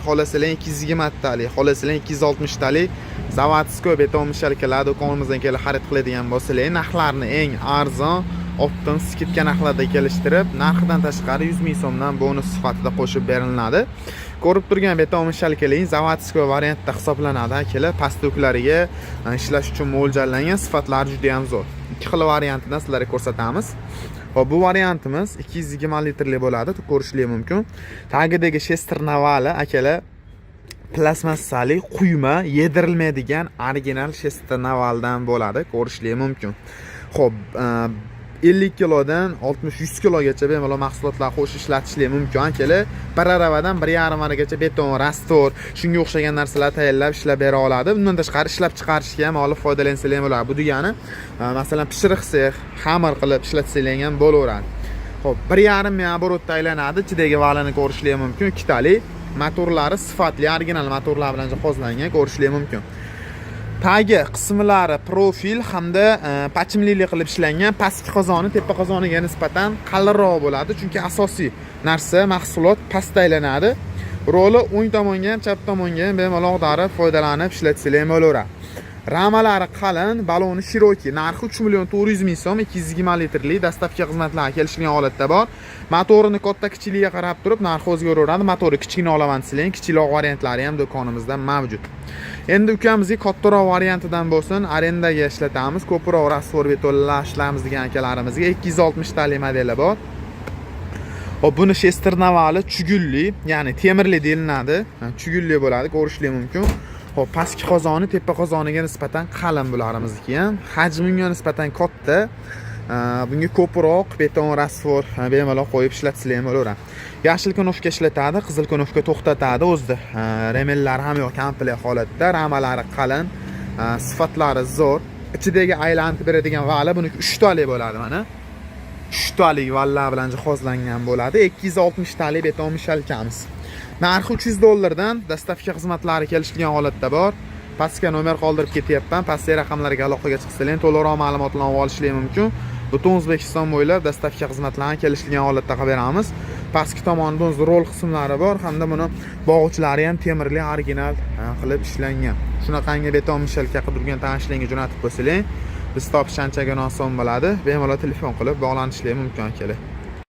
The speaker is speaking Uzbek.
Xolasizlar 220 talik, xolasizlar 260 talik zavodskoy beton mishalkalar do'konimizdan kelib xarid qiladigan bo'lsalar, narxlarni eng arzon optim skidka narxlarda kelishtirib, narxidan tashqari 100 ming so'mdan bonus sifatida qo'shib beriladi. Ko'rib turgan beton mishalkalar zavodskoy variantda hisoblanadi. Akalar pastoklariga ishlash uchun mo'ljallangan, sifatlari juda ham zo'r. Ikki xil variantidan sizlarga ko'rsatamiz. Hop, bu variantimiz 220 litrli bo'ladi, ko'rishlik mumkin. Tagidagi shester navali akalar plastmassali quyma yedirilmaydigan original shester navaldan bo'ladi, ko'rishlik mumkin. Xo'p, 50 kilodan 60-100 kilogacha bemalol mahsulotlar qo'shib ishlatishlik mumkin. Akalar bir aravadan 1,5 maragacha beton, rastor, shunga o'xshagan narsalar tayyorlab ishlab bera oladi. Bundan tashqari ishlab chiqarishga ham olib foydalansalar ham bo'ladi. Bu degani, masalan, pishiriq sex, xamir qilib ishlatsalar ham bo'laveradi. Xo'p, 1,5 ming оборотda aylanadi. Ichidagi valini ko'rishlik mumkin. Ikkitali motorlari sifatli original motorlar bilan jihozlangan, ko'rishlik mumkin. Tagi qismlari profil hamda pachimlilik qilib ishlangan. Pastki qozoni tepa qozoniga nisbatan qalinroq bo'ladi, chunki asosiy narsa mahsulot pastda aylanadi. Roli o'ng tomonga ham, chap tomonga ham bemalol ag'darib foydalanib ishlatsalar ham bo'laveradi. Ramalari qalin, baloni shiroki. Narxi 3,400,000 so'm, 220 litrli dastavka xizmatlari kelishgan holatda bor. Motorini katta kichikligiga qarab turib narxi o'zgaraveradi. Motori kichikni olaman desanglar, kichikroq variantlari ham do'konimizda mavjud. Endi ukamizga kattaroq variantidan bo'lsin, arendaga ishlatamiz. Ko'proq rasvor betonlar ishlaymiz degan akalarimizga 260 talik modeli bor. Hop, buni shester navali chugulli, ya'ni temirli deyiladi. Chugulli bo'ladi, ko'rishlik mumkin. Hop, pastki qozoni tepa qozoniga nisbatan qalin bularimizniki ham. Hajmiga nisbatan katta. Bunga ko'proq beton, rasvor bemalol qo'yib ishlatsizlar ham bo'laveradi. Yashil knofka ishlatadi, qizil knofka to'xtatadi o'zida. Remellari ham yo'q, komplekt holatda, ramalari qalin, sifatlari zo'r. Ichidagi aylanib beradigan vali buniki 3 talik bo'ladi mana. 3 talik vallar bilan jihozlangan bo'ladi. 260 talik beton mishalkamiz. Narxi $300 dastavka xizmatlari kelishgan holatda bor. Pastga nomer qoldirib ketyapman. Pastki raqamlarga aloqaga chiqsanglar, to'liqroq ma'lumotlarni olishlik mumkin. Butun O'zbekiston bo'ylab dastavka xizmatlarini kelishgan holatda qilib beramiz. Pastki tomonda o'z rol qismlari bor, hamda buni bog'ichlari ham temirli original qilib ishlangan. Shunaqangi beton mishalka qidirgan tanishlarga jo'natib qo'ysalar, biz topish anchaga oson bo'ladi. Bemalol telefon qilib bog'lanishlar mumkin akalar.